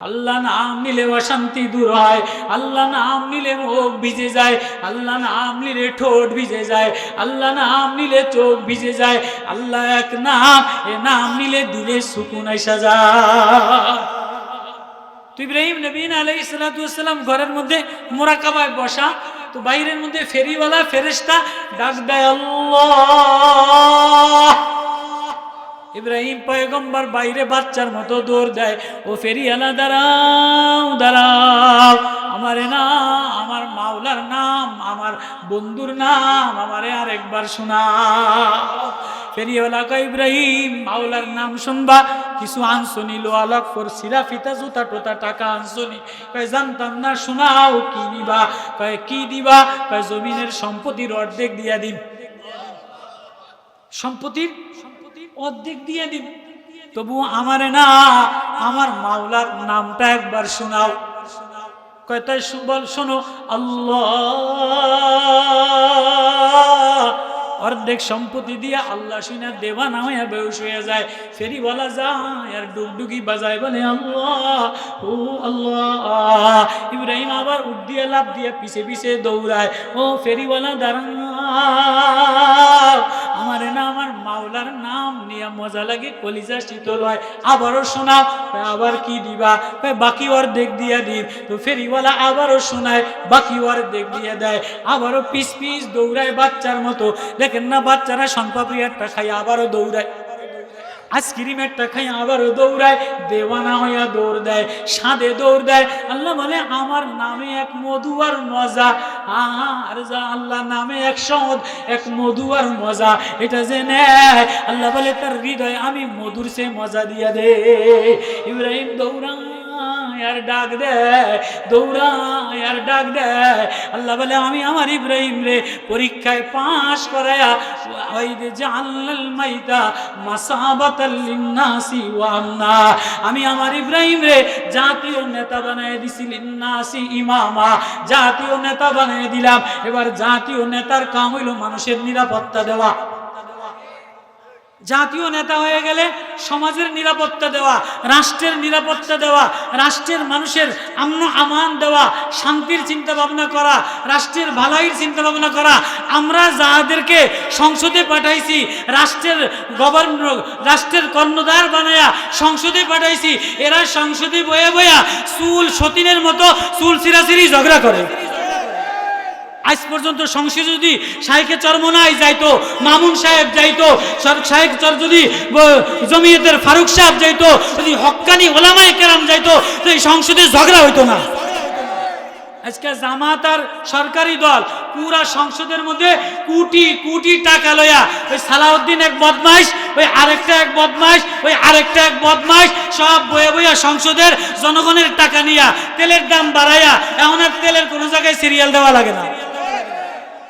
আল্লাহ নাম নিলে অশান্তি দূর হয়, আল্লাহ নাম নিলে মুখ ভিজে যায়, আল্লাহ নাম নিলে ঠোঁট ভিজে যায়, আল্লাহ নাম নিলে চোখ ভিজে যায়। আল্লাহ এক নাম, এ নাম নিলে দিলে সুকুন আইসা যায়। তো ইব্রাহিম নবী আলাইহিস সালাতু ওয়াস সালাম ঘরের মধ্যে মুরাকাবায় বসা, তো বাইরের মধ্যে ফেরিওয়ালা ফেরেশতা ডাক দেয় আল্লাহ। ইব্রাহিম পয়গম্বর বাইরে বাচ্চার মতো দৌড় দেয়, ও ফেরিওয়ালা দাঁড়াও দাঁড়াও, আমারে না, আমার মাওলার নাম, আমার বন্ধুর নাম আমারে আরেকবার শোনাও। ফেরিওয়ালা কয় ইব্রাহিম মাওলার নাম শুনবা, কিছু আনসনি লোয়া লক্কর সিরা ফিতা জুতা টোতা টাকা আনসনি? কয় জানতাম না, শোনাও কি দিবা? কয় কি দিবা? কয় জমিনের সম্পত্তির অর্ধেক দিয়া দিন, সম্পত্তির অর্ধেক দিয়ে দিন, তবু আমারে না, আমার মাওলার নামটা একবার শোনাও। কয় তাই বল, শোনো আল্লাহ। অর্ধেক সম্পত্তি দিয়ে আল্লাহ শুনে দেওয়ানা হইয়া বেহুশ হয়ে যায়। ফেরিওয়ালা যায় আর ডুগডুগি বাজায়, বলে আল্লাহ ও আল্লাহ। ইব্রাহিম আবার উঠ দিয়ে লাফ দিয়ে পিছে পিছে দৌড়ায়, ও ফেরিওয়ালা দাঁড়াও, আমারে না, আমার মাওলার নাম নিয়ে মজা লাগে, কলিজা শীতল হয়, আবারও শোনাও। আবার কি দিবা? বাকি অর্ধেক দিয়ে দিন। তো ফেরিওয়ালা আবারও শোনায়, বাকি অর্ধেক দিয়ে দেয়, আবারও পিস পিস দৌড়ায় বাচ্চার মতো। দেখেন না, বাচ্চারা শনপাপড়ি একটা খাই আবারও দৌড়ায়, আইসক্রিম একটা খাই আবারও দৌড়ায়, দেওয়ানা হইয়া দৌড় দেয়, সাদে দৌড় দেয়। আল্লাহ বলে আমার নামে এক মধু আর মজা, আর যা আল্লাহ নামে এক সদ, এক মধু আর মজা, এটা যে নেয় আল্লাহ বলে তার হৃদয় আমি মধুর সে মজা দিয়া দে। ইব্রাহিম দৌড়ায় আর ডাক দেয়, দৌড়ায় আর ডাক দেয়। আল্লাহ বলে আমি আমার ইব্রাহিম রে পরীক্ষায় পাশ করায়া ওই যে আল্লাল মাইতা মাসাবাতাল লিন্নাসি ওয়া আমনা, আমি আমার ইব্রাহিম রে জাতীয় নেতা বানায় দিছি, লিন্নাসি ইমামা, জাতীয় নেতা বানায় দিলাম। এবার জাতীয় নেতার কাম হইল মানুষের নিরাপত্তা দেওয়া। জাতীয় নেতা হয়ে গেলে সমাজের নিরাপত্তা দেওয়া, রাষ্ট্রের নিরাপত্তা দেওয়া, রাষ্ট্রের মানুষের আমন আমান দেওয়া, শান্তির চিন্তা ভাবনা করা, রাষ্ট্রের ভালাইয়ের চিন্তা ভাবনা করা। আমরা যাদেরকে সংসদে পাঠাইছি, রাষ্ট্রের গভর্নর, রাষ্ট্রের কর্ণধার বানায়া সংসদে পাঠাইছি, এরা সংসদে বয়ে বয়া চুল সতীনের মতো চুল ছিঁড়াছিঁড়ি ঝগড়া করে। আজ পর্যন্ত সংসদে যদি শাইখে চরমনাই যাইতো, মামুন সাহেব যাইতো, শাইখ চর যদি জমিয়তের ফারুক সাহেব যাইতো, যদি হক্কানি ওলামায়ে কেরাম যাইতো, তো এই সংসদে ঝগড়া হইতো না। আজকে জামাত আর সরকারি দল পুরা সংসদের মধ্যে কোটি কোটি টাকা লয়া, ওই সালাউদ্দিন এক বদমাইশ, ওই আরেকটা এক বদমাইশ, ওই আরেকটা এক বদমাইশ, সব বয়ে বইয়া সংসদের জনগণের টাকা নিয়া তেলের দাম বাড়াইয়া, এখন আর তেলের কোনো জায়গায় সিরিয়াল দেওয়া লাগে না।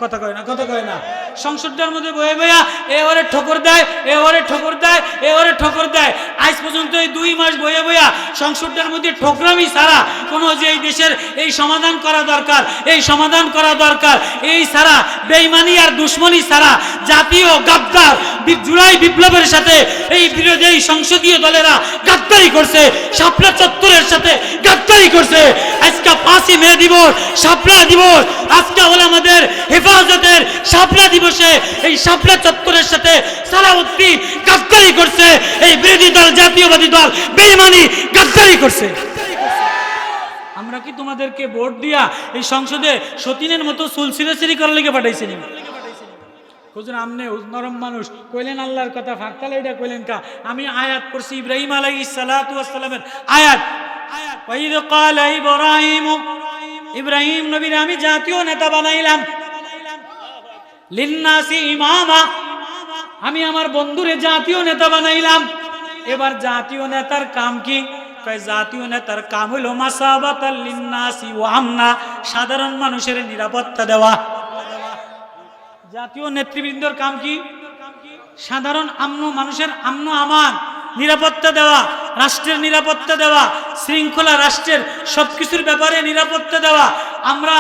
কথা কয় না, কথা কয় না। সংসদটার মধ্যে বয়ে বইয়া এ ওরে ঠোকর দেয়, এ ওরে ঠোকর দেয়, এ ওরে ঠোকর দেয়। আজ পর্যন্ত এই 2 মাস বয়ে বইয়া সংসদটার মধ্যে ঠোকরামি ছাড়া কোনো যে এই দেশের এই সমাধান করা দরকার, এই সমাধান করা দরকার, এই ছাড়া বেঈমানি আর দুশ্মনী ছাড়া জাতীয় গাদ্দার জুলাই বিপ্লবের সাথে এই বিরোধী এই সংসদীয় দলেরা গাদ্দারি করছে, শাপলা চত্বরের সাথে গাদ্দারি করছে। আজকে 5ই মে দিবস, শাপলা দিবস, আজকে হলো আমাদের হেফাজতের শাপলা দিবসে এই শাপলা চত্বরের সাথে সালাউদ্দিন গাদ্দারি করছে, এই বিরোধী দল জাতীয়বাদী দল বেঈমানি গাদ্দারি করছে। আমরা কি তোমাদেরকে ভোট দিয়া এই সংসদে সতীনের মতো চুল ছিঁড়াছিঁড়ি করার লেগে পাঠাইছি? হুজুর আমনে নরম মানুষ কইলেন আল্লাহর কথা ফাঁকতালে এটা কইলেন কা? আমি আয়াত পড়ছি ইব্রাহিম আলাইহিস সালাতু ওয়াস সালামের আয়াত। ওয়াইদ ক্বালা ইব্রাহিম, ইব্রাহিম নবীর আমি জাতীয় নেতা বানাইলাম, লিন্নাসি ইমামা, আমি আমার বন্ধুরে জাতীয় নেতা বানাইলাম। এবার জাতীয় নেতার কাম কি? কয় জাতীয় নেতার কাম হইল মাসাবাতাল লিন্নাসি ওয়া আমনা, সাধারণ মানুষের নিরাপত্তা দেওয়া। জাতীয় নেতৃবৃন্দর কাম কি? সাধারণ মানুষের আমন আমান নিরাপত্তা দেওয়া, রাষ্ট্রের নিরাপত্তা দেওয়া, শৃঙ্খলা রাষ্ট্রের সবকিছুর ব্যাপারে নিরাপত্তা দেওয়া। আমরা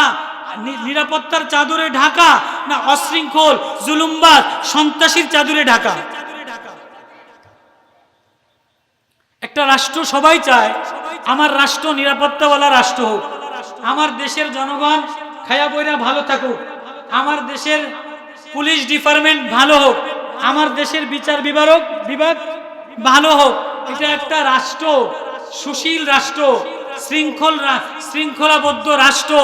নিরাপত্তার চাদরে ঢাকা না অশৃঙ্খল জুলুমবাজ সন্ত্রাসীর চাদরে ঢাকা? একটা রাষ্ট্র সবাই চায় আমার রাষ্ট্র নিরাপত্তাওয়ালা রাষ্ট্র হোক, আমার দেশের জনগণ খায়া বইরা ভালো থাকুক, আমার দেশের পুলিশ ডিপার্টমেন্ট ভালো হোক, আমার দেশের বিচার বিভাগ ভালো হোক। এটা একটা রাষ্ট্র, সুশীল রাষ্ট্র, শৃঙ্খলাবদ্ধ রাষ্ট্র,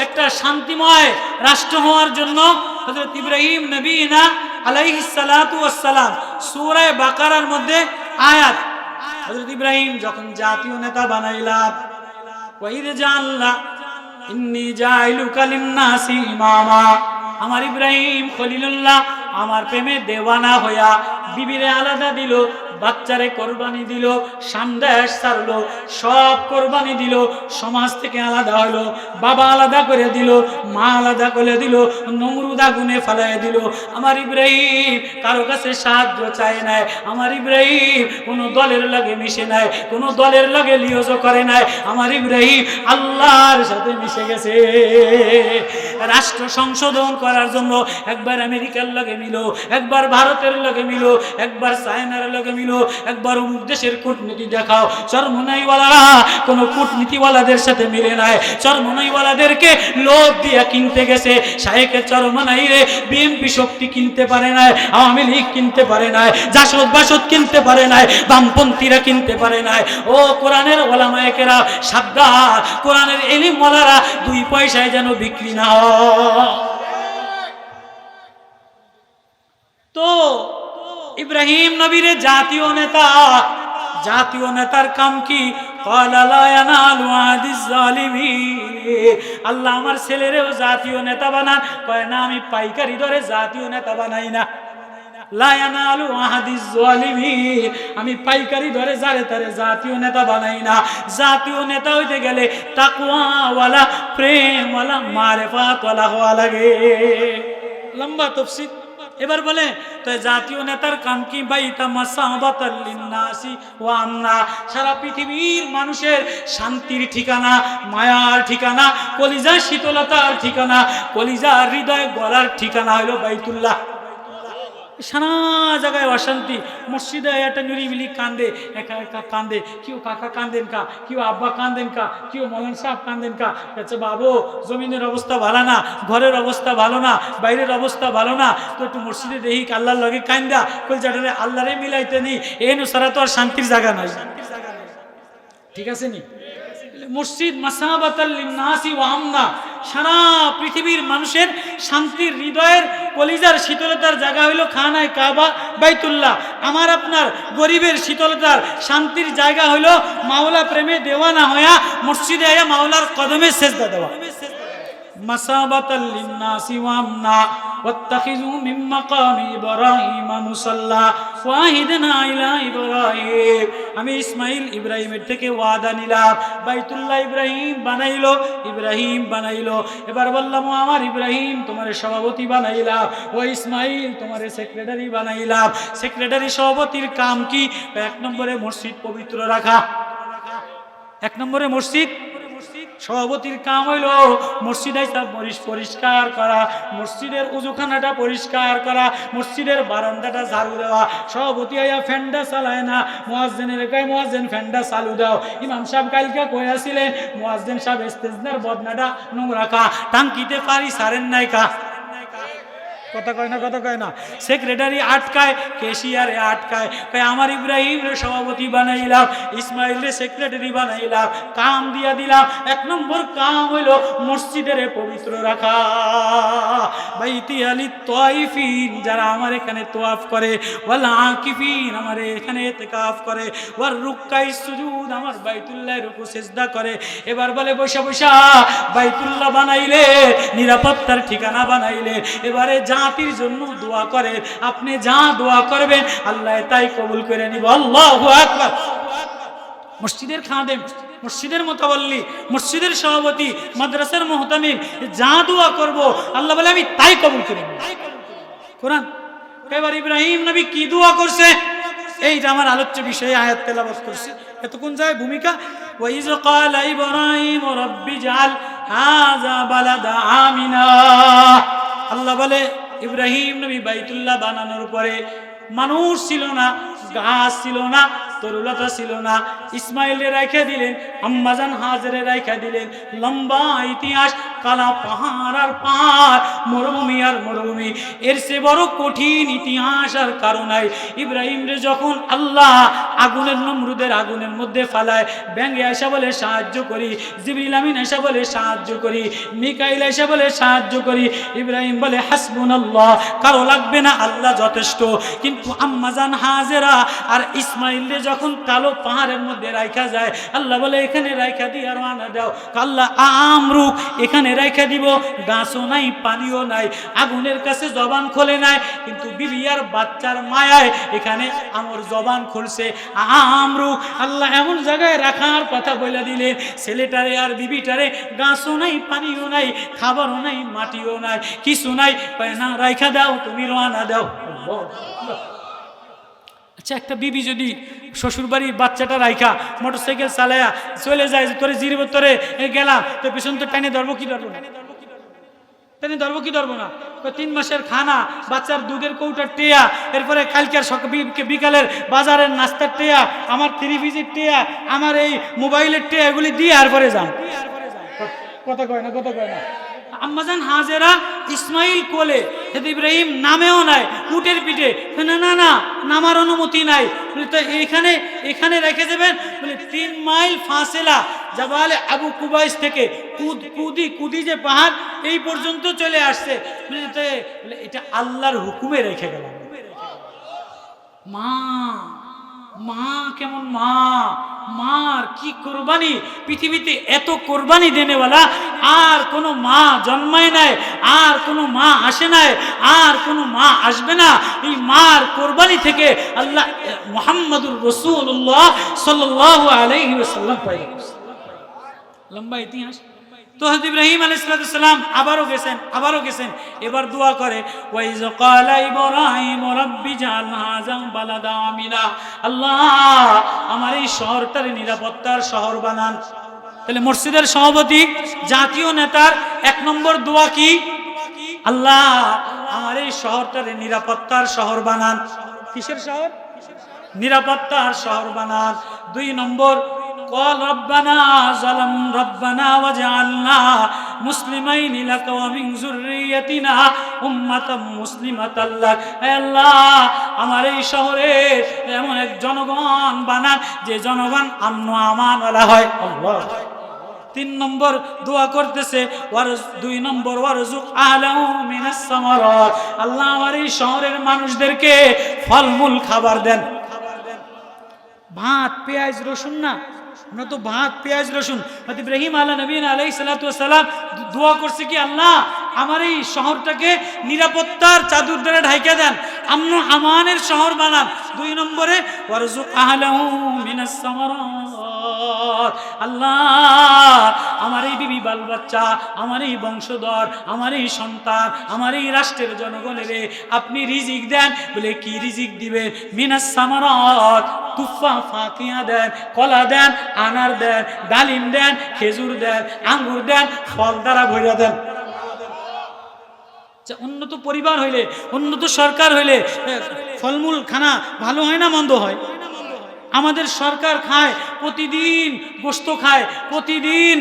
একটা শান্তিময় রাষ্ট্র হওয়ার জন্য হযরত ইব্রাহিম নবীনা আলাইহিস সালাতু ওয়াস সালাম সূরা বাকারার মধ্যে আয়াত, হযরত ইব্রাহিম যখন জাতীয় নেতা বানাইলাম, ওয়াইদ জাআল্লা ইন্নী জাইলুকা লিন-নাসি ইমামা, আমার ইব্রাহিম খলিলুল্লাহ আমার প্রেমে দেওয়ানা হইয়া বিবিরে আলাদা দিল, বাচ্চারে কোরবানি দিল, সন্দেশ ছাড়লো, সব কোরবানি দিল, সমাজ থেকে আলাদা হলো, বাবা আলাদা করে দিল, মা আলাদা করে দিল, নমরুদ আগুনে ফালাই দিল। আমার ইব্রাহিম কারো কাছে সাহায্য চায় নাই, আমার ইব্রাহিম কোনো দলের লাগে মিশে নাই, কোনো দলের লাগে লিওজ করে নাই, আমার ইব্রাহিম আল্লাহর সাথে মিশে গেছে। রাষ্ট্র সংশোধন করার জন্য একবার আমেরিকার লাগে মিল, একবার ভারতের লাগে মিল, একবার চায়নার লাগে মিল, একবার অমুক দেশের কূটনীতি দেখাও। চরমনাইওয়ালারা কোনো কূটনীতিওয়ালাদের সাথে মিলে নাই, চরমনাইওয়ালাদেরকে লোভ দিয়া কিনতে গেছে। শায়েখের চরমনাইরে বিএনপি শক্তি কিনতে পারে নাই, আওয়ামী লীগ কিনতে পারে নাই, জাসদ বাসদ কিনতে পারে নাই, বামপন্থীরা কিনতে পারে নাই। ও কোরআনের ওলামায়েকেরা সাবধান, কোরআনের ইলম ওয়ালারা 2 পয়সায় যেন বিক্রি না হয়। তো ইব্রাহিম নবীর জাতীয় নেতা, জাতীয় নেতার কাম কি? আল্লাহ আমার ছেলেরেও জাতীয় নেতা বানান, কয় না আমি পাইকারি দরে জাতীয় নেতা বানাই না। আমি পাইকারি ধরে যারে তারে জাতীয় নেতা বানাই না। জাতীয় নেতা হইতে গেলে তাকওয়াওয়ালা, প্রেমওয়ালা, মারেফাতওয়ালা হওয়া লাগে। লম্বা তাফসীর। এবার বলে তো জাতীয় নেতার কাম কি? বাইতা মাসাবাতাল লিন্নাসি ওয়া আমনা, সারা পৃথিবীর মানুষের শান্তির ঠিকানা, মায়ার ঠিকানা, কলিজার শীতলতার ঠিকানা, কলিজার হৃদয় গলার ঠিকানা হলো বাইতুল্লাহ। সারা জায়গায় অশান্তি, মসজিদে একটা নিরিবিলি কান্দে, একা একা কান্দে, কেউ কাকা কান্দেন কা, কেউ আব্বা কান্দেন কা, কেউ মৌলানা সাহেব কান্দেন কা। আচ্ছা বাবু, জমিনের অবস্থা ভালো না, ঘরের অবস্থা ভালো না, বাইরের অবস্থা ভালো না, তো একটু মসজিদে দেখি আল্লাহর লগে কান্দা কলজাটারে আল্লাহরে মিলাইতে নি, এনু সারা তো আর শান্তির জায়গা নাই। ঠিক আছে নি? মসজিদ মাসাবাতাল লিন্নাসি ওয়া আমনা, সারা পৃথিবীর মানুষের শান্তির, হৃদয়ের, কলিজার শীতলতার জায়গা হইল খানায় কাবা, বাইতুল্লাহ। আমার আপনার গরিবের শীতলতার, শান্তির জায়গা হইল মাওলা প্রেমে দেওয়ানা হইয়া মসজিদে আয়া মাওলার কদমে সেজদা দেওয়া। মাসাবাতাল লিন্নাসি ওয়া আমনা ওয়াত্তাখিযু মিন মাকামি ইব্রাহিম মুসাল্লা ওয়াহিদনা ইলা ইব্রাহিম। আমি ইসমাইল ইব্রাহিমের থেকে ওয়াদা নিলাম, বাইতুল্লাহ ইব্রাহিম বানাইলো, ইব্রাহিম বানাইলো। এবার বললাম ও আমার ইব্রাহিম তোমার সভাপতি বানাইলাম, ও ইসমাইল তোমার সেক্রেটারি বানাইলাম। সেক্রেটারি সভাপতির কাম কি? 1 নম্বরে মসজিদ পবিত্র রাখা। 1 নম্বরে মসজিদ সভাপতির কাম হইল মসজিদ পরিষ্কার করা, মসজিদের উজুখানাটা পরিষ্কার করা, মসজিদের বারান্দাটা ঝাড়ু দেওয়া। সভাপতি আইয়া ফ্যানটা চালায় না, মুয়াজ্জিনের গায়ে মুয়াজ্জিন ফ্যানটা চালু দাও। ইমাম সাহেব কালকে কইয়াছিলেন মুয়াজ্জিন সাহেব ইস্তেজনার বদনাটা নোংরা কা, টাঙ্কিতে পারি সারেন নাই কা। কথা কয় না, কথা কয় না। সেক্রেটারি আটকায়, কেশিয়ারে আটকায়, কয় আমার ইব্রাহিম রে সভাপতি বানাইলাম, ইসমাইল রে সেক্রেটারি বানাইলাম, কাম দিয়া দিলাম। 1 নম্বর কাম হইল মসজিদের পবিত্র রাখা। বাইতি আলি তাইফিন, যারা আমার এখানে তোয়াফ করে, ওয়াল আকিফিন, আমার এখানে ইতিকাফ করে, ওয়ার রুকআই সুজুদ, আমার বাইতুল্লাহর রুকু সিজদা করে। এবার বলে বসা বসা বাইতুল্লাহ বানাইলে, নিরাপত্তার ঠিকানা বানাইলে, এবারে জাতির জন্য দোয়া করে। আপনি যা দোয়া করবেন আল্লাহ তাই কবুল করে নিব। আল্লাহু আকবার। মসজিদের খাদেম, মসজিদের মুতাওয়াল্লি, মসজিদের সভাপতি, মাদ্রাসার মুহতামিম, যা দোয়া করব আল্লাহ বলে আমি তাই কবুল করে নিব। কোরআন। এবার ইব্রাহিম নবী কি দোয়া করছে এইটা আমার আলোচ্য বিষয়ে আয়াত তেলাওয়াত করছে। এতক্ষণ যায় ভূমিকা। ওয়াইজ ক্বালা ইব্রাহিম রাব্বি জাল হাযা বালাদা আমিনা। আল্লাহ বলে ইব্রাহিম নবী বাইতুল্লাহ বানানোর পরে মানুষ ছিল না, গাছ ছিল না, তরুলতা ছিল না। ইসমাইলে রাইখা দিলেন, আম্মাজান হাজেরে রাইখা দিলেন। লম্বা ইতিহাস, কালা পাহাড় আর পাহাড়, মরুভূমি আর মরুভূমি। এর চেয়ে বড় কঠিন ইতিহাস আর কারণ নাই। ইব্রাহিম রে যখন আল্লাহ আগুনের নমরুদের আগুনের মধ্যে ফালায়, ব্যাঙে আয়সা বলে সাহায্য করি, জিবরিল আমিন আয়সা বলে সাহায্য করি, মিকাইল আয়সা বলে সাহায্য করি। ইব্রাহিম বলে হাসবুনাল্লাহ, কারো লাগবে না, আল্লাহ যথেষ্ট। কিন্তু আম্মাজান হাজেরা আর ইসমাইল রে যখন কালো পাহাড়ের মধ্যে রাইখা যায়, আল্লাহ বলে এখানে রাইখা দিয়ে আর আনা দাও। আল্লাহ আমরুক এখানে রাইখা দিব, গাছও নাই, পানিও নাই, আগুনের কাছে জবান খোলে নাই, কিন্তু বিবি আর বাচ্চার মায়ায় এখানে আমার জবান খুলছে। আমরুক আল্লাহ এমন জায়গায় রাখার কথা বলে দিলেন, ছেলেটারে আর বিবিটারে গাছও নাই, পানিও নাই, খাবারও নাই, মাটিও নাই, কিছু নাই, না রাইখা দাও, তুমি রওনা দাও। আচ্ছা, একটা বিবি যদি শ্বশুরবাড়ির বাচ্চাটা রাইখা মোটরসাইকেল চালায়া চলে যায়, যে তোরে জিরব তোরে গেলাম, তো পেছন তো টানে ধরবো কি ধরবো না, টেনে ধরবো কি ধরবো না? 3 মাসের খানা, বাচ্চার দুধের কৌটার টেয়া, এরপরে কালকের বিকালের বাজারের নাস্তার টেয়া, আমার 3 পিসের টেয়া, আমার এই মোবাইলের টেয়া, এগুলি দিয়ে আর পরে যান। কথা কয় না, কথা কয় না। আম্মাজান হাজেরা ইসমাইল কোলে, ইব্রাহিম নামেও নাই, উটের পিঠে, না না না, নামার অনুমতি নাই। তো এখানে রেখে যাবেন। বলে 3 মাইল ফাসেলা জাবালে আবু কুবাইস থেকে কুদি যে পাহাড়, এই পর্যন্ত চলে আসছে। এটা আল্লাহর হুকুমে রেখে গেলাম। মা কেমন মার কি কোরবানি! পৃথিবীতে এত কোরবানি দেনেওয়ালা আর কোনো মা জন্মায় নাই, আর কোনো মা আসে নাই, আর কোনো মা আসবে না। এই মার কোরবানি থেকে আল্লাহ মুহাম্মদুর রাসূলুল্লাহ সাল্লাল্লাহু আলাইহি ওয়াসাল্লাম পয়দা করছে। লম্বা ইতিহাস। তো হযরত ইব্রাহিম আলাইহিস সালাম আবারও গেছেন। এবার দোয়া করে, ওয়াইজ ক্বালা ইব্রাহিম রাব্বি জাআল হাযা বালাদা আমিনা, আল্লাহ আমার এই শহরটার নিরাপত্তার শহর বানান। তাহলে মসজিদের সভাপতি, জাতীয় নেতার 1 নম্বর দোয়া কি? আল্লাহ আমার এই শহরটার নিরাপত্তার শহর বানান। কিসের শহর? নিরাপত্তার শহর বানান। 2 নম্বর, قال ربنا ظلم ربنا وجعلنا مسلمين لك ومن ذريتنا أمة مسلمة لك, হে আল্লাহ আমার এই শহরে এমন এক জনগণ বানান যে জনগণ আমন আমান ওয়ালা হয়। আল্লাহ। 3 নম্বর দোয়া করতেছে, 2 নম্বর, ওয়ারযুক আহলাহু মিনাস সামারাত, আল্লাহ আমার এই শহরের মানুষদেরকে ফলমূল খাবার দেন। ভাত পেঁয়াজ রসুন না, আমরা তো ভাত পেঁয়াজ রসুন। ইব্রাহিম আলাইহিস সালাতু ওয়াস সালাম দোয়া করছে কি, আল্লাহ আমার এই শহরটাকে নিরাপত্তার চাদর দ্বারা ঢাইকা দেন, আমন আমানের শহর বানান। 2 নম্বরে, ওয়ারযুক আহলাহু মিনাস সামারাত, আল্লাহ আমার এই বিবি বাল বাচ্চা, আমার এই বংশধর, আমার এই সন্তান, আমার এই রাষ্ট্রের জনগণের আপনি রিজিক দেন। বলে কি রিজিক দিবেন? মিনাস সামারাত, তুফা ফাকিয়া দেন, কলা দেন, আনার দেন, ডালিম দেন, খেজুর দেন, আঙ্গুর দেন, ফল দ্বারা ভরিয়া দেন। উন্নত পরিবার হইলে, উন্নত সরকার হইলে ফলমূল খানা ভালো হয় না মন্দ হয়? আমাদের সরকার খায়, প্রতিদিন গোশত খায়, প্রতিদিন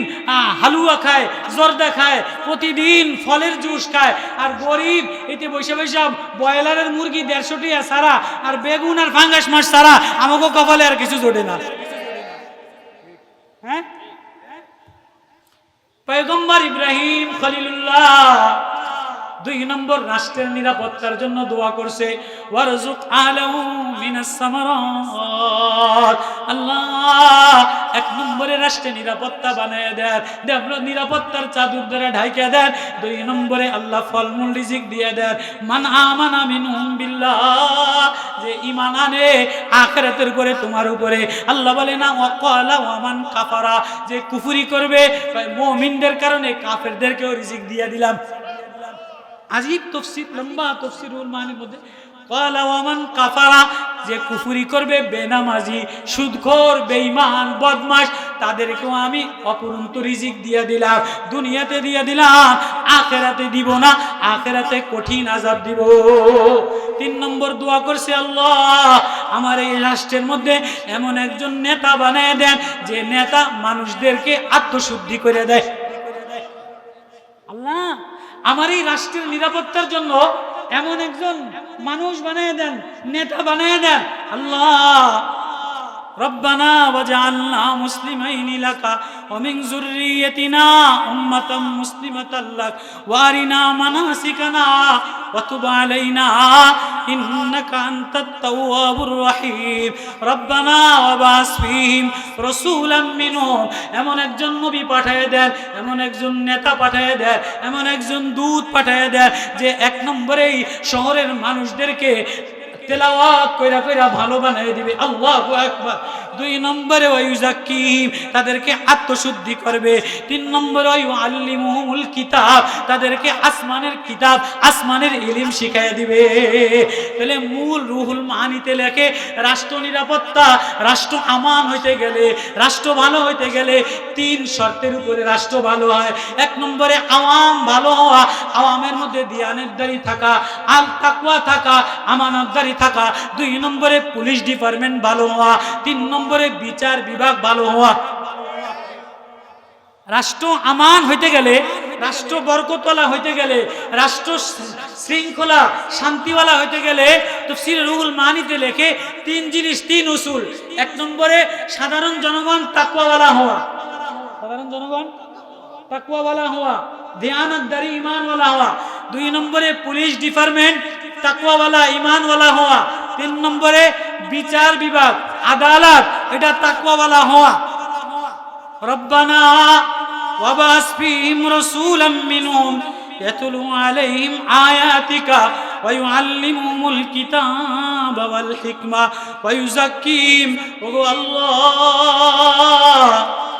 হালুয়া খায়, জর্দা খায়, প্রতিদিন ফলের জুস খায়, আর গরিব এতে বৈশা ব্রয়লারের মুরগি 150 টাকা সারা, আর বেগুন আর ফাঙ্গাস মাছ সারা, আমাকে কপালে আর কিছু জোটে না। হ্যাঁ, পয়গম্বর ইব্রাহিম খলিলুল্লাহ 2 নম্বর রাষ্ট্রের নিরাপত্তার জন্য দোয়া করছে, ওয়ারযুক আহলাহু মিনাস সামারাত, আল্লাহ 1 নম্বরে রাষ্ট্রের নিরাপত্তা বানায় দেন, নিরাপত্তার চাদর দ্বারা ঢাইকা দেন। 2 নম্বরে আল্লাহ ফলমূল রিজিক দিয়ে দেন। মান আমানা মিনহুম বিল্লাহ, যে ঈমান আনে আখিরাতের উপরে, তোমার উপরে। আল্লাহ বলে না, ওয়াকালা ওয়ামান কাফারা, যে কুফরি করবে মুমিনদের কারণে কাফেরদেরকেও রিজিক দিয়ে দিলাম। আজীব তফসির, লম্বা তফসিরুল মানির মধ্যে ক্বালা ওয়ামান কাফারা, যে কুফরি করবে, বেনামাজি, সুদখোর, বেঈমান, বদমাশ, তাদেরকেও আমি অপরন্ত রিজিক দিয়ে দিলাম। দুনিয়াতে দিয়ে দিলাম, আখিরাতে দিব না, আখিরাতে কঠিন আযাব দিব। 3 নম্বর দোয়া করছে, আল্লাহ আমার এই রাষ্ট্রের মধ্যে এমন একজন নেতা বানিয়ে দেন যে নেতা মানুষদেরকে আত্মশুদ্ধি করে দেয়। আল্লাহ আমার এই রাষ্ট্রের নিরাপত্তার জন্য এমন একজন মানুষ বানিয়ে দেন, নেতা বানিয়ে দেন। আল্লাহ রব্বানা ওয়াজআলনা মুসলিমাইনি লাকা ওয়া মিন যুররিয়্যাতিনা উম্মাতাম মুসলিমাতাল লাক ওয়া আরিনা মানাসিকানা ওয়া তুব আলাইনা ইন্নাকা আনতাত তাওয়াবুর রহিম। রব্বানা ওয়া বা'স ফীহিম রাসূলাম মিনহুম, এমন একজন নবী পাঠিয়ে দেন, এমন একজন নেতা পাঠিয়ে দেন, এমন একজন দূত পাঠিয়ে দেন যে এক নম্বরেই শহরের মানুষদেরকে তেলাওয়াত কইরা কইরা ভালো বানিয়ে দিবে। আল্লাহু আকবার। দুই নম্বরে ওয়ায়ুযাক্কিহিম, তাদেরকে আত্মশুদ্ধি করবে। তিন নম্বরে ওয়ায়ুআল্লিমুহুমুল কিতাব, তাদেরকে আসমানের কিতাব আসমানের ইলম শিখাইয়া দিবে। তাহলে মূল রুহুল মানিতে লেখে রাষ্ট্র নিরাপত্তা, রাষ্ট্র আমান হইতে গেলে, রাষ্ট্র ভালো হইতে গেলে তিন শর্তের উপরে রাষ্ট্র ভালো হয়। এক নম্বরে আওয়াম ভালো হওয়া, আওয়ামের মধ্যে দিয়ানেতদারি থাকা, আল তাকওয়া থাকা, আমানতদারি থাকা। দুই নম্বরে পুলিশ ডিপার্টমেন্ট ভালো হওয়া। তিন নম্বরে বিচার বিভাগ ভালো হওয়া। রাষ্ট্র আমান হইতে গেলে, রাষ্ট্র বরকতওয়ালা হইতে গেলে, রাষ্ট্র শৃঙ্খলা শান্তিওয়ালা হইতে গেলে তাফসীর রুহুল মানিতে লেখে তিন জিনিস, তিন উসুল। এক নম্বরে সাধারণ জনগণ তাকওয়াওয়ালা হওয়া, সাধারণ জনগণ তাকওয়াওয়ালা হওয়া, দিয়ানতদারি ঈমানওয়ালা হওয়া। দুই নম্বরে পুলিশ ডিপার্টমেন্ট তাকওয়াওয়ালা ঈমানওয়ালা হওয়া। তিন নম্বরে বিচার বিভাগ আদালত, এটা তাকওয়াওয়ালা হওয়া। রব্বানা ওয়া বা'স ফীহিম রাসূলাম মিনহুম ইয়াতলু আলাইহিম আয়াতিকা ওয়া ইউআল্লিমুহুমুল কিতাবা ওয়াল হিকমা ওয়া ইউযাক্কিহিম। ওগো আল্লাহ,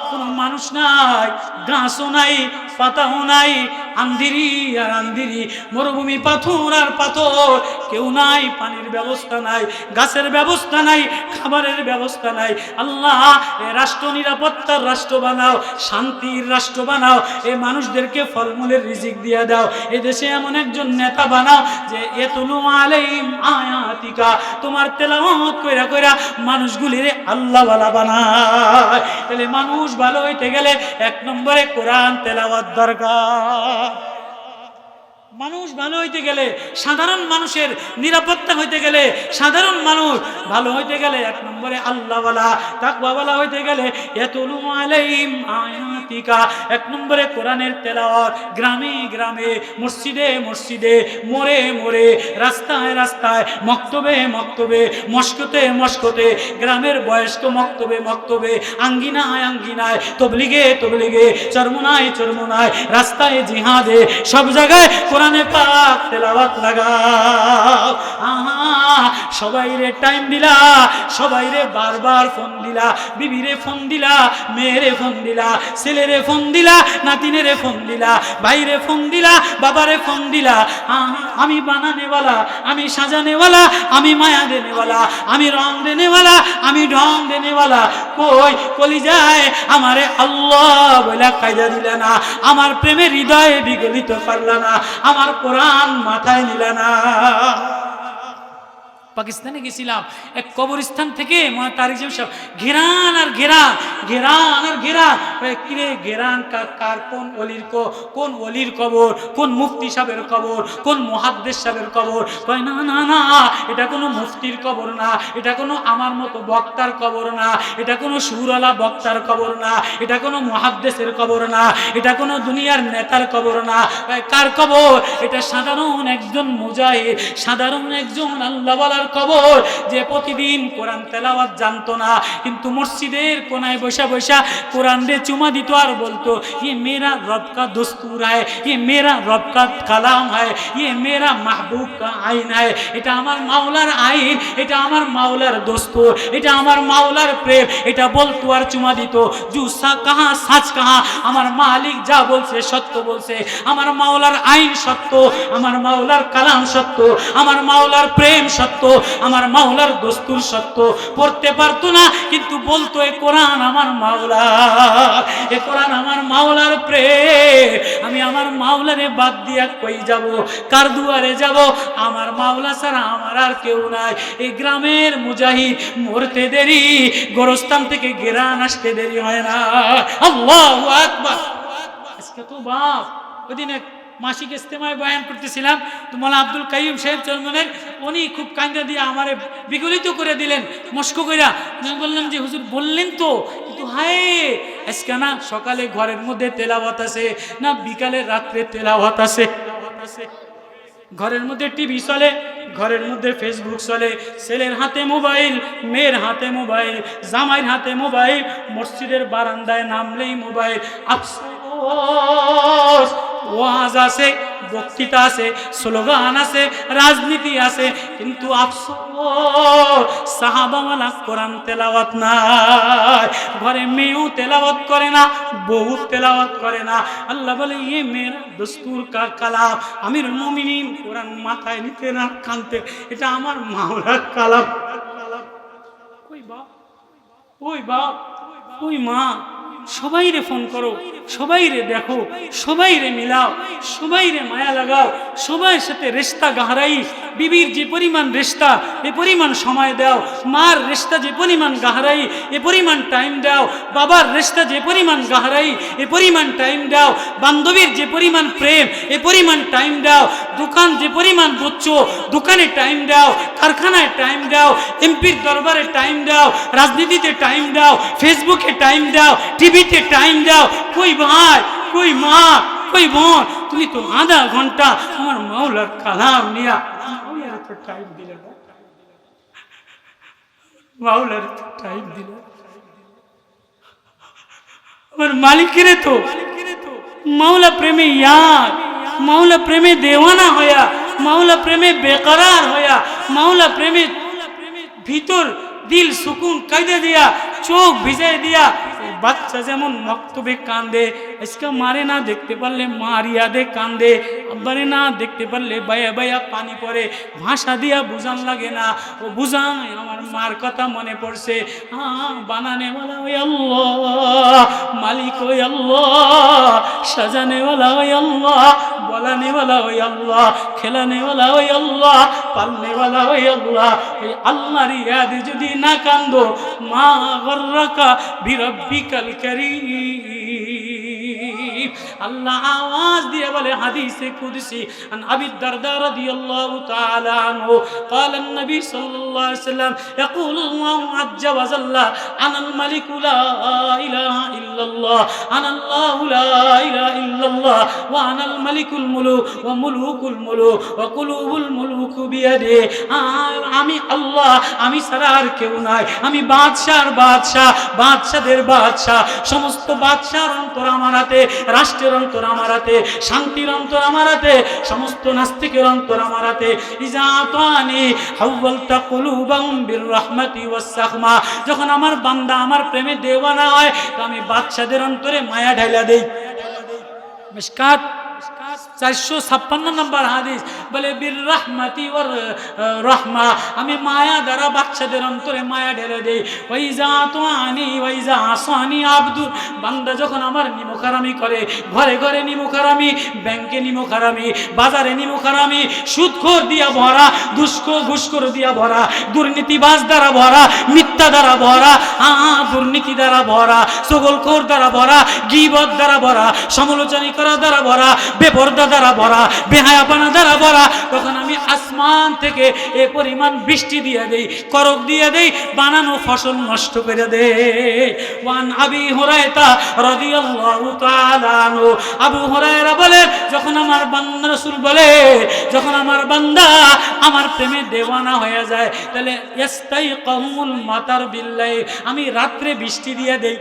কোন মানুষ নাই, গাছও নাই, পাতাও নাই, আন্ধিরি আর আন্ধিরি, মরুভূমি পাথর আর পাথর, কেউ নাই, পানির ব্যবস্থা নাই, গাছের ব্যবস্থা নাই, খাবারের ব্যবস্থা নাই। আল্লাহ এই রাষ্ট্র নিরাপত্তার রাষ্ট্র বানাও, শান্তির রাষ্ট্র বানাও, এই মানুষদেরকে ফলমূলের রিজিক দিয়ে দাও। এদেশে এমন একজন নেতা বানাও যে ইয়াতলু আলাইহিম আয়াতিকা, তোমার তেলাওয়াত কইরা কইরা মানুষগুলিরে আল্লাহওয়ালা বানায়। তাহলে মানুষ ভালো হইতে গেলে এক নম্বরে কোরআন তেলাওয়াত দরকার। মানুষ ভালো হইতে গেলে, সাধারণ মানুষের নিরাপত্তা হইতে গেলে, সাধারণ মানুষ ভালো হইতে গেলে এক নম্বরে আল্লাহওয়ালা তাকওয়াওয়ালা হইতে গেলে ইয়াতলু আলাইহিম আয়াতিকা, এক নম্বরে কোরআনের তেলাওয়াত। গ্রামে গ্রামে, মসজিদে মসজিদে, মোড়ে মোড়ে, রাস্তায় রাস্তায়, মক্তবে মক্তবে, মস্কতে মস্কতে, গ্রামের বয়স্ক মক্তবে মক্তবে, আঙ্গিনায় আঙ্গিনায়, তবলিগে তবলিগে, চরমোনায় চরমোনায়, রাস্তায় জিহাদে, সব জায়গায় কোরআনে পাক তেলাওয়াত লাগাও। সবাইরে টাইম দিলা, সবাইরে বারবার ফোন দিলা, বিবিরে ফোন দিলা, মেয়েরে ফোন দিলা, ছেলেরে ফোন দিলা, নাতিনেরে ফোন দিলা, ভাইরে ফোন দিলা, বাবারে ফোন দিলা। আমি বানানেওয়ালা, আমি সাজানেওয়ালা, আমি মায়া দেনেওয়ালা, আমি রং দেনেওয়ালা, আমি ঢং দেনেওয়ালা। কই কলিজায় আমারে আল্লাহ বলে কায়দা দিলা না, আমার প্রেমের হৃদয়ে বিগলিত পারলা না, আমার কোরআন মাথায় নিলা না। পাকিস্তানে গেছিলাম, এক কবরস্থান থেকে তারিক সাহেব ঘেরান আর ঘেরান, ঘেরান আর ঘেরান, কিরে ঘেরান কার, কোন অলির কোন অলির কবর, কোন মুফতি সাহেবের কবর, কোন মুহাদ্দিস সাহেবের কবর? কয় না না না, এটা কোনো মুফতির কবর না, এটা কোনো আমার মতো বক্তার কবর না, এটা কোনো সুরওয়ালা বক্তার কবর না, এটা কোনো মুহাদ্দিসের কবর না, এটা কোনো দুনিয়ার নেতার কবর না। কার কবর? এটা সাধারণ একজন মুজাহিদ, সাধারণ একজন আল্লাহওয়ালার কবর, যে প্রতিদিন কোরআন তেলাওয়াত জানতো না, কিন্তু মসজিদের কোনায় বসা বসা কোরআন রে চুমা দিত আর বলতো ये मेरा रब का दस्तूर है, ये मेरा रब का कलाम है, ये मेरा महबूब का आईन है। এটা আমার মাওলার আইন, এটা আমার মাওলার দস্তুর, এটা আমার মাওলার প্রেম, এটা বলতো আর চুমা দিত। জুসা কাহা সাচ কাহা, আমার মালিক যা বলছে সত্য বলছে, আমার মাওলার আইন সত্য, আমার মাওলার কালাম সত্য, আমার মাওলার প্রেম সত্য, আমার মাওলার দস্তুর সত্য, পড়তে পারতো না কিন্তু বলতো এ কোরআন আমার মাওলা, এ কোরআন আমার মাওলার প্রেম, আমি আমার মাওলারে বাদ দিয়া কই যাব, কার দুয়ারে যাব, আমার মাওলা ছাড়া আমার আর কেউ নাই। এই গ্রামের মুজাহিদ মরতে দেরি, গোরস্থান থেকে গেরান আসতে দেরি হয় না। আল্লাহু আকবার। আজকে তো বাপ, ওইদিন এক মাসিক ইস্তেমায় বয়ান করতেছিলাম, তো মাওলানা আব্দুল কাইয়ুম সাহেব চরমনের, উনি খুব কান্দা দিয়ে আমারে বিগলিত করে দিলেন মস্কো কইরা। আমি বললাম যে হুজুর বললেন তো, কিন্তু হায় আজকে না সকালে ঘরের মধ্যে তেলাওয়াত আছে, না বিকালে রাত্রে তেলাওয়াত আছে, ঘরের মধ্যে টিভি চলে, ঘরের মধ্যে ফেসবুক চলে, ছেলের হাতে মোবাইল, মেয়ের হাতে মোবাইল, জামাইয়ের হাতে মোবাইল, মসজিদের বারান্দায় নামলেই মোবাইল। আফসোস, ওয়াজ আছে, বক্তৃতা আছে, স্লোগান আছে, রাজনীতি আছে, কিন্তু আফসোস সাহাবাওয়ালা কোরআন তেলাওয়াত নাই। ঘরে মেয়েও তেলাওয়াত করে না, বউ তেলাওয়াত করে না। আল্লাহ বলে ये मेरा दस्तूर का कलाम, আমিরুল মুমিনিন কোরআন মাথায় নিতে না কানতে, এটা আমার মাওলার কালাম। কই বাপ, ওই বাপ, ওই মা, সবাই রে ফোন করো, সবাই রে দেখো, সবাই রে মিলাও, সবাই রে মায়া লাগাও, সবার সাথে রিশতা গাহরাই। বিবির যে পরিমাণ রিশতা, এ পরিমাণ সময় দাও। মার রিশতা যে পরিমাণ গাহরাই, এ পরিমাণ টাইম দাও। বাবার রিশতা যে পরিমাণ গাহরাই, এ পরিমাণ টাইম দাও। বান্ধবীর যে পরিমাণ প্রেম, এ পরিমাণ টাইম দাও। দোকান যে পরিমাণ বুঝছো, দোকানে টাইম দাও, কারখানায় টাইম দাও, এমপির দরবারে টাইম দাও, রাজনীতিতে টাইম দাও, ফেসবুকে টাইম দাও, টিভিতে টাইম দাও। কই ভাই, কই মা, কই বোন, তুমি তো আধা ঘন্টা আমার মাওলার কালাম নিয়া মাওলার তো টাইম দিলে না, মাওলার তো টাইম দিলে, আমার মালিকের তো মাওলা প্রেমে ইয়াদ, মাওলা প্রেমে দেওয়ানা হইয়া, মাওলা প্রেমে বেকরার হইয়া, মাওলা প্রেমে ভিতর দিল সুকুন কায়দা দিয়া, চোখ ভিজাই দিয়া। বাচ্চা যেমন মক্তবে কান্দে, আজকে মারে না দেখতে পারলে মারিয়া দে কান্দে, আব্বারে না দেখতে পারলে বায়া বায়া পানি পড়ে, ভাষা দিয়া বুঝান লাগে না, ও বুঝায় আমার মার কথা মনে পড়ছে। বানানেওয়ালা ওই আল্লাহ, মালিক ওই আল্লাহ, সাজানেওয়ালা ওই আল্লাহ, বলানেওয়ালা ওই আল্লাহ, খেলানেওয়ালা ওই আল্লাহ, পালনেওয়ালা ওই আল্লাহ। ওই আল্লাহর ইয়াদে যদি না কান্দো, মা গর্রাকা বিরব্বিকাল কারীম। আল্লাহ আওয়াজ দিয়ে বলে হাদিসে কুদসি, আন আবি দারদা রাদিয়াল্লাহু তাআলা আনহু قال النبي صلى الله عليه وسلم يقول الله عز وجل انا الملك لا اله الا الله انا الله لا اله الا الله وانا الملك الملوك وملوك الملوك وقلوب الملوك بيدي। আমি আল্লাহ, আমি ছাড়া আর কেউ নাই, আমি বাদশার বাদশা, বাদশাদের বাদশা, সমস্ত বাদশার অন্তর আমার হাতে, রাষ্ট্রের অন্তর আমার হাতে, শান্তির অন্তর আমার হাতে, সমস্ত নাস্তিকের অন্তর আমার হাতে। ইজা আতানি হাওয়ালতা কুলুবাহুম বিররহমাতি ওয়াসসাখমা, যখন আমার বান্দা আমার প্রেমে দেওয়ানা হয়, তো আমি বাদশাদের অন্তরে মায়া ঢাইলা দেই। মিশকাত 456 নম্বর হাদিস বলে বীর রহমাতি ওর রহমা, আমি মায়া দ্বারা বাচ্চাদের অন্তরে মায়া ঢেলে দেই। ওয়াইজা তুআনি ওয়াইজা আসানি আব্দুর, বান্দা যখন আমার নিমুখারামি করে, ঘরে ঘরে নিমুখারামি, ব্যাংকে নিমুখারামি, বাজারে নিমুখারামি, সুদখোর দিয়া ভরা, ঘুষখোর দিয়া ভরা, দুর্নীতিবাজ দ্বারা ভরা, মিথ্যা দ্বারা ভরা, দুর্নীতি দ্বারা ভরা, চগলখোর দ্বারা ভরা, গীবত দ্বারা ভরা, সমালোচনা করা দ্বারা ভরা, বেপরদা দ্বারা ভরা, বেহায়াপনা দ্বারা ভরা, তখন আমি আসমান থেকে এ পরিমাণ বৃষ্টি দিয়ে দেই, করক দিয়ে দেই, বানানো ফসল নষ্ট করে দেই। ওয়ান আবি হুরায়রা রাদিয়াল্লাহু তাআলা আনহু, আবু হুরায়রা বলে যখন আমার বান্দা রাসূল বলে, যখন আমার বান্দা আমার প্রেমে দেওয়ানা হয়ে যায়, তাহলে ইস্তাইকামুল মাতার বিল্লাইল, আমি রাত্রে বৃষ্টি দিয়ে দেই,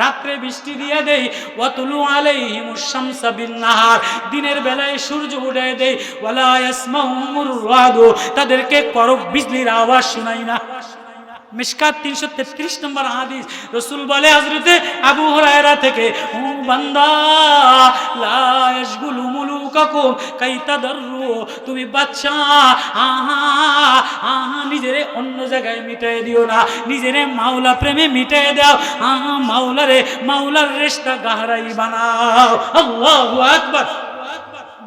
রাত্রে বৃষ্টি দিয়ে দেই। ওয়াতুলু আলাইহিমুশ শামসা বিন-নাহার, দিনের বেলায় সূর্য উড়িয়ে দেই। ওয়ালা ইয়াসমাউমুর রাদু, তাদেরকে করক বিজলির আওয়াজ শোনাই না। মিশকাত 333 নম্বর হাদিস, রাসূল বলে হযরতে আবু হুরায়রা থেকে, ও বান্দা লা ইয়াশগুলু মুলুকাকুম কাইতাদাররু, তুমি বাদশাহ নিজেরে অন্য জায়গায় মিটাই দিও না, নিজেরে মাওলা প্রেমে মিটাই দাও, মাওলার রেশতা গাহরাই বানাও। আল্লাহু আকবার।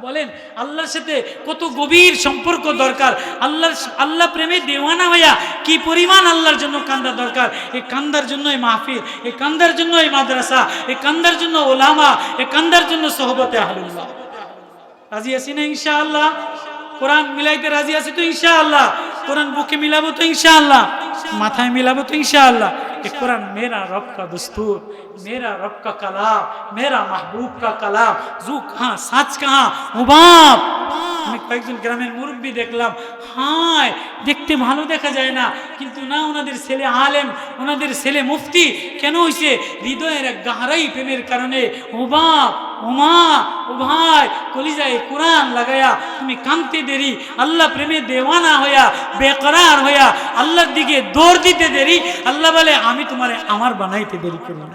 বলেন আল্লাহর সাথে কত গভীর সম্পর্ক দরকার, আল্লাহ প্রেমে দেওয়ানা হইয়া কি পরিমাণ আল্লাহর জন্য কান্দা দরকার। এই কান্দার জন্য এই মাহফিল, এই কান্দার জন্য এই মাদ্রাসা, এই কান্দার জন্য ওলামা, এই কান্দার জন্য সোহবতে আহলুল্লাহ। রাজি আছি না ইনশাআল্লাহ? কোরআন মিলাইতে রাজি আছি তো ইনশাআল্লাহ? কোরআন বুকে মিলাবো তো ইনশাআল্লাহ? মাথায় মিলাবো তো ইনশাআল্লাহ? ये कुरान मेरा रब का दस्तूर, मेरा रब का कलाम, मेरा महबूब का कलाम, जू कहाँ साच कहाँ मुबाब। আমি কয়েকজন গ্রামের মুরব্বী দেখলাম, হায় দেখতে ভালো দেখা যায় না, কিন্তু না ওনাদের ছেলে আলেম, ওনাদের ছেলে মুফতি কেন হইছে? হৃদয়ের এক গাহরাই প্রেমের কারণে। ও বাপ, ও মা, ও ভাই, কলিজায় কোরআন লাগায়া তুমি কাঁদতে দেরি, আল্লাহ প্রেমে দেওয়ানা হইয়া বেকরার হইয়া আল্লাহর দিকে দৌড় দিতে দেরি, আল্লাহ বলে আমি তোমারে আমার বানাইতে দেরি করি না।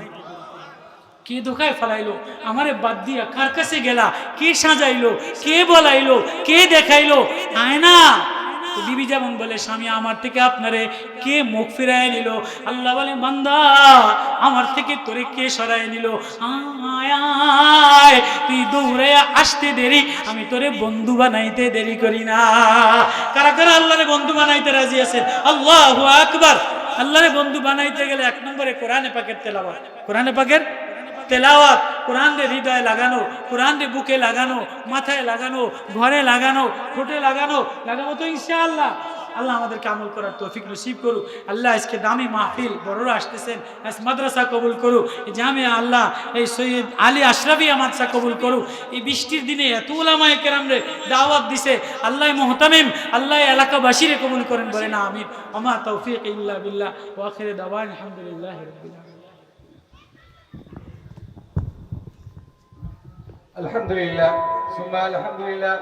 কে ধোকায় ফেলাইলো? আমারে বাদ দিয়া কার কাছে গেলা? কে সাজাইলো? কে বলাইলো? কে দেখাইলো? আয়না বিবি যেমন বলে, স্বামী আমার থেকে আপনারে কে মুখ ফিরায় নিল? আল্লাহ বলে, বান্দা আমার থেকে তোরে কে সরাই নিল? আয় তুই দৌড়ে আসতে দেরি, আমি তোরে বন্ধু বানাইতে দেরি করি না। কারা কারা আল্লাহরে বন্ধু বানাইতে রাজি আছেন? আল্লাহু আকবার। আল্লাহরে বন্ধু বানাইতে গেলে 1 নম্বরে কোরআনে পাকের তেলাওয়াত, কোরআনে পাকের তেলাওয়াত, কোরআন রে হৃদয়ে লাগানো, কোরআন রে বুকে লাগানো, মাথায় লাগানো, ঘরে লাগানো, ঠোঁটে লাগানো তো ইনশাআল্লাহ। আল্লাহ আমাদেরকে আমল করার তৌফিক নসিব করুক। আল্লাহ আজকে দামি মাহফিল, বড়রা আসতেছেন, আজ মাদ্রাসা কবুল করুক, এই জামিয়া আল্লাহ এই সৈয়দ আলী আশরাফিয়া মাদ্রাসা কবুল করুক। এই বৃষ্টির দিনে এত উলামায়ে কেরাম রে দাওয়াত দিছে, আল্লাহ মুহতামিম, আল্লাহ এলাকাবাসীরে কবুল করেন, বলেন আমিন। ওমা তৌফিক ইল্লা বিল্লাহ ওয়া আখিরু দাওয়ানা আলহামদুলিল্লাহি রাব্বিল আলামিন। আলহামদুলিল্লাহ সুম্মা আলহামদুলিল্লাহ।